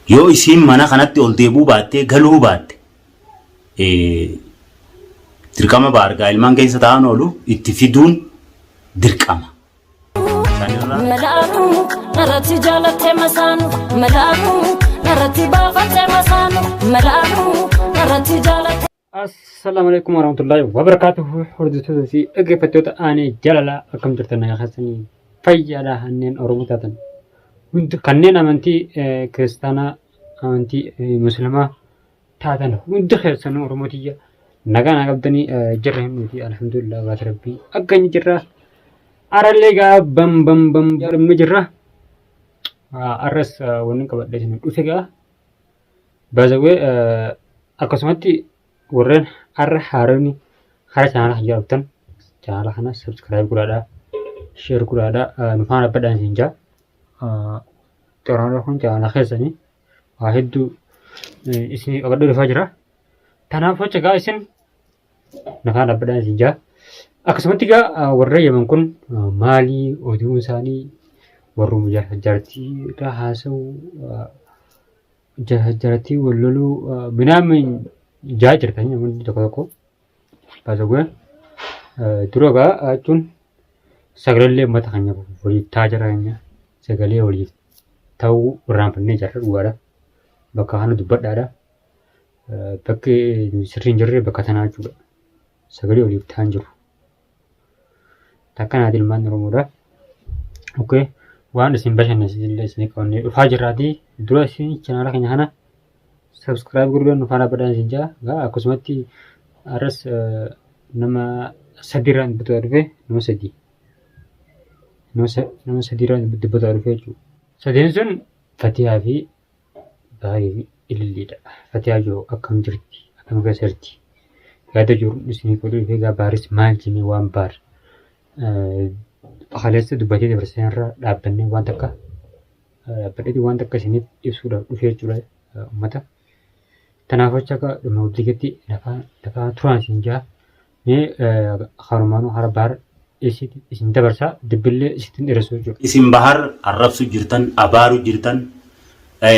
Yoo isiin mana kanatti ol deebuu baattee galuu baatte dirqama baargaa ilmaan keessa ta'an oolu itti fiduun dirqama. Malaanu narratti jaalattee masaanu malaanu narratti baafattee masaanu malaanu narratti jaalattee. Assalamualaikum warahmatullahi wabarakatuh. Hordoftoota fi dhaggeeffattoota aanee jaalalaa akkam jirtan nagaa keessanii fayyaadhaa hanneen Oromoo taatan hundi kanneen amantii kiristaanaa amantii musliimaa taatan hundi keessanuu Oromootiyya nagaa qabdanii jirra himnuuti alhamdulillah baata rabbii akkani jirra. Arallee gaa bam jedhamee jirra. Arras wanni qabadhee isin dhufe gaa baazawee akkasumatti warreen arra haaronni hara channel kan jiraatan channel kana subscribe godhaadhaa share godhaadhaa nu faana badhaan isin jaa xoroon kun channel keessanii waa hedduu isin qabadhee dhufaa jira. Kanaaf hoca gaa isin nu faana badhaan isin jaa. Akkasumatti gaa warra Yemen kun maalii oduu isaanii warruma jaartii haasa'u jaartii walloluu binaamin jaa jirtan namoonni tokko baasawwan dura gaa jechuun sagalee uummata keenya waliif ta'aa jiraanya sagalee waliif ta'uu irraanfannee jirra dhugaadha. Bakka kana dubbadhaadha. Bakki sirriin jirre bakka tanaa jechuudha. Sagalee waliif ta'an jiru. Takkanaa ilmaan Oromoodha. Okay. Waan isin bashannansiisillee isin qabannee dhufaa jirraatii dura isin channel keenya kana subscribe godhuudhaan nu faana badhaan isin jaa. Akkasumatti arras nama sadiirraan dubbataa dhufe nama sadiirraan dubbataa dhufe jechuudha. Sadeen sun Fatihaa fi Baarii fi Ililliidha. Fatihaa jiru akkam jirti akkam keessa jirti yaada jiru isin godhu dhufe gaa Baaris maal jennee waan baar haalessa dubbatee dabarsanii irraa dhaabbannee waan takka isiniif ibsuudhaaf dhufee jechuudha uummata. Kanaaf akka dhuma wajjigatti lafaa turaan isin jaa mee harumaanuu hara bahar isin dabarsaa dubbillee isin dhiyeessuu jechuudha. Isin bahar arrabsu jirtan abaaru jirtan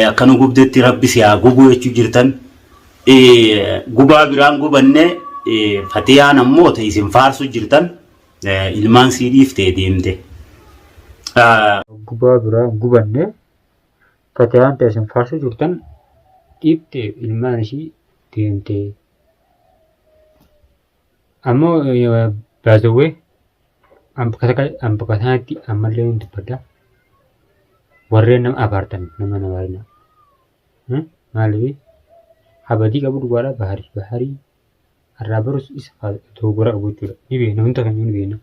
akkanu gubdetti rabbi si haa gubu jechuu jirtan gubaa biraan gubannee Fatiyaan ammoo isin faarsu jirtan. Ilmaan siidhiif ta'e deemte. Gubaa biraa gubanne Fatiyaan ta'e isin faarsu jirtan dhiibte ilmaan ishii deemte. Ammoo baazawwee bakka sanatti ammallee hin dubbadda. Warreen nama abaartan nama nabaarina. Maaliif habadii qabu dhugaadha baharii. Har'a barus isa dogoggora qabu jechuudha. Ni beekna hundi keenya ni beekna.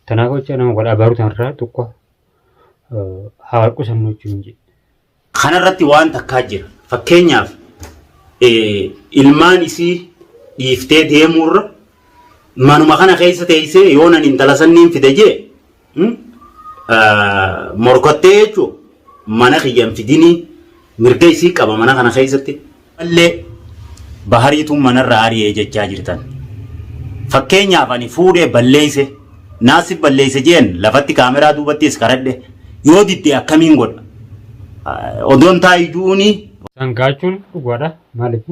Kanaaf jecha nama wal abaaruu tanarraa tokko haa qusannoo jechuudha. Kanarratti waan takkaa jira. Fakkeenyaaf ilmaan isii dhiiftee deemuurra manuma kana keessa teessee yoo nan intala sanniin fide jee morkottee jechuudha. Mana kiyyan fidinii mirga isii qaba mana kana keessatti. Mallee bahariituun manarra ari'ee jechaa jirtan. Fakkeenyaaf ani fuudhee balleeyse naasif balleeyse jeen lafatti kaameraa duubattis karadhe yoo didde akkamiin godha? Odoon taayiduuni. Sangaachuun dhugaadha maaliif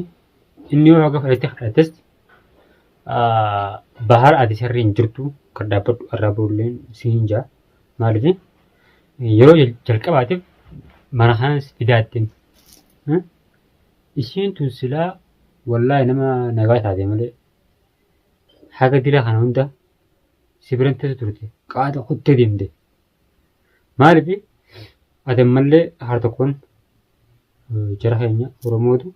inni yoo akka fudhatte kadhattes bahar ati sirrii hin jirtu kan dhaabbadhu irraa boolleen siin jaa maaliif yeroo jalqabaatiif mana kanas fidaattiin ishiin tun silaa wallahi nama nagaa taate malee haga dila kana hunda si biran teessa turte qaada kuttee deemte maaliif ati mallee har tokkoon jara keenya Oromootu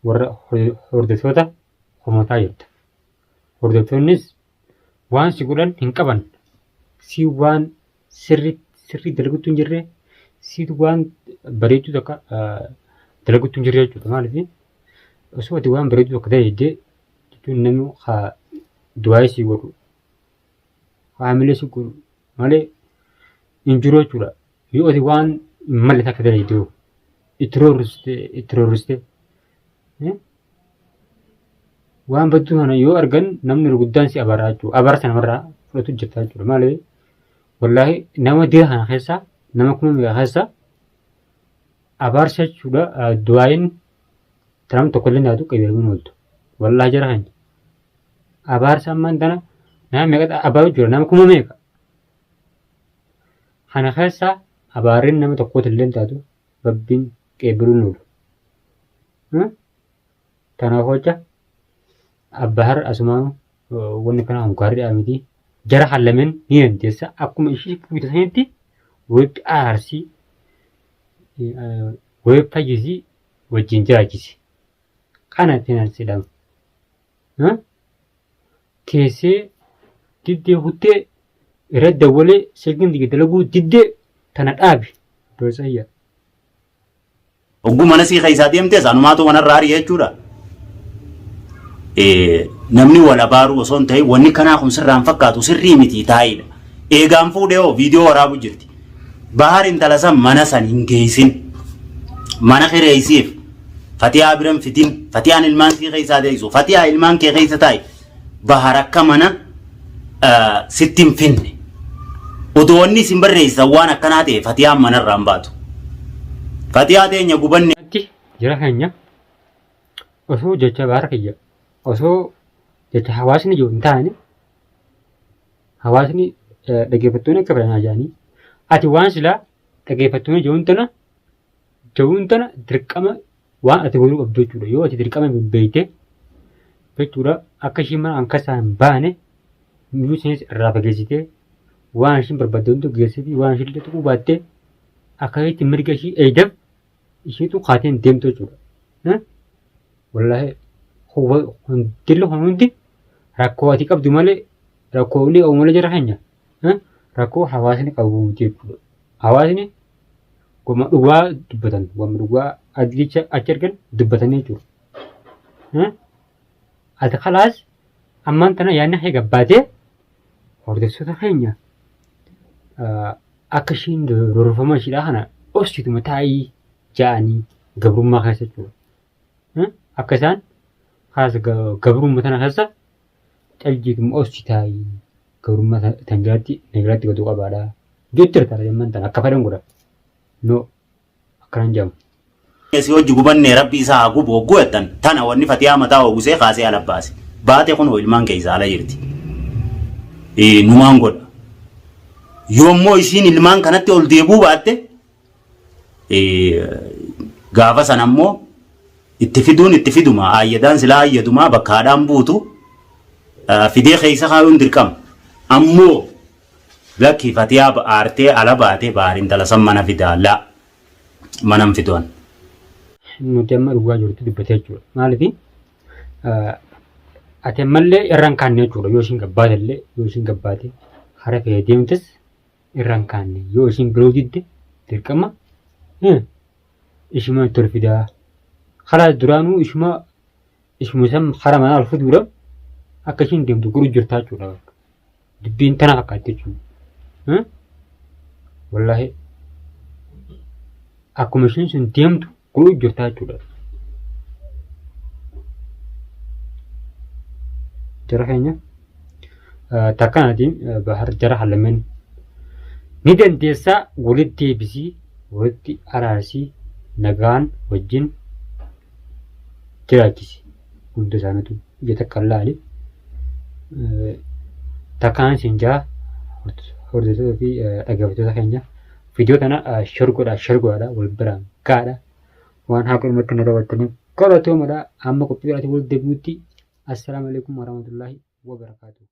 warra hordoftoota homotaa jirta. Hordoftoonnis waan si godhan hin qaban si waan sirrii dalaguutu hin jirre si waan bareechuu takka dalaguutu hin jirre jechuudha maaliif osoo ati waan bareedu tokko ta'e jechuun namni haa du'aa isii godhu haamilee isii godhu malee hin jiru jechuudha. Yoo ati waan malle takka dalagde itti roorriste waan badduu kana yoo argan namni gurguddaan si abaaraa jechuudha. Abaara sanamarraa fudhatu jirta jechuudha malee wallaahi nama dira kana keessaa nama kuma meeqa keessaa abaarsa jechuudha du'aayin tanam tokkollee nyaatu qabeeyyiin ooltu wallaahi jara keenya abaarsa ammaan tana nama meeqa abaaru jira nama kuma meeqa kana keessa abaarriin nama tokkootillee taatu babbiin qeebiluun oolu kanaaf hoja abbahar asumaan wanni kana hunkaarri miti jara hallameen ni dandeessa akkuma ishii bitatanitti wayii aarsii wayii fayyisii wajjin jiraachisi kana finaalsiidhaan keessee diddee huttee irra dawwalee silkiin dalaguu diddee tana dhaabi doosayya. Ogguu mana sii keessaa deemtee sanumaatu manarraa ari'ee jechuudha. Namni wal abaaru osoo hin ta'in wanni kanaa kun sirraan fakkaatu sirrii miti taa'idha. Eegaan fuudhee hoo viidiyoo waraabu jirti. Bahar intala san mana san hin geessin. Mana kireessiif fatiyaa biran fitin fatiyaan ilmaan sii keessaa deessu fatiyaa ilmaan kee keessa taa'i. Bahar akka mana sitti hin finne. Odoo wanni isin barreessan waan akkanaa ta'e fatiyaan manarraa hin baatu. Fatiyaa teenya gubanne. Jira keenya osoo jecha bahar kiyya osoo jecha hawaasni jiru hin taane hawaasni dhaggeeffattoonni akka fedhan ajaa'anii ati waan silaa dhaggeeffattoonni jiruun tana dirqama waan ati godhuu qabdu jechuudha yoo ati dirqama beekte jechuudha akka isheen mana hankasaa hin baane miyyuu isinis irraa fageessitee waan ishiin barbaaddu geessiti waan ishiin illee tuquu baattee akkasitti mirga ishii eegdaf ishiitu kaateen deemtu jechuudha. Wallaahi hundillee hundi rakkoo ati qabdu malee rakkoo inni qabu malee jira keenya rakkoo hawaasni qabu jechuudha. Hawaasni goma dhugaa dubbatan goma dhugaa adlicha achi argan dubbatanii jechuudha. Ati khalaas ammaan tana yaadni kee gabbaatee hordoftoota keenya akka ishiin rorrofama ishiidhaa kana obsituma taa'ii ja'anii gabrummaa keessa jechuudha. Akka isaan haasa gabrummaa tana keessa caljiituma obsitaayii gabrummaa tanjaatti nagiraatti godhuu qabaadha. Jechuudha taara yemman tana akka fedhan godha. No akkanan jedhamu. Si hojii gubannee rabbi isaa haa gubu hogguu jettan tana wanni fatiyaa mataa hoogusee kaasee ala baase. Baate kun ilmaan keessaa ala jirti. Numaan godha. Yoommoo ishiin ilmaan kanatti ol deebuu baatte gaafa san ammoo itti fiduun itti fiduma ayyadaan silaa ayyadumaa bakkaadhaan buutu fidee keessa kaayuun dirqama. Ammoo lakki fatiyaa aartee ala baatee baariin dalasan mana fidaa laa manan fiduan. Nuti amma dhugaa jirtu dubbatee jechuudha. Maaliif ati ammallee irraan kaanne jechuudha yoo ishiin gabbaate illee yoo ishiin gabbaate hara fe'ee deemtes irraan kaanne yoo ishiin biroo didde dirqama ishuma itti ol fidaa. Karaa duraanuu ishuma san hara manaa ol fiduudha akka ishiin deemtu godhu jirtaa jechuudha. Dubbiin tana fakkaatti jechuudha. Wallaahi akkuma ishiin sun deemtu godhu jirtaa jechuudha. Jara keenya takkanaatiin bahar jara hallameen ni dandeessaa walitti deebisii walitti araarsii nagaan wajjin jiraachisi hunda isaaniitu ija takka laali takkaan isin jaa hordoftoota fi dhaggeeffattoota keenya viidiyoo tana shargoodha wal biraan gaadha waan haa qulqullumatti na daawwattaniif galatoomaa amma qophii biraatti wal deebinutti. Assalamu alaikum warahmatullahi wabarakatuh.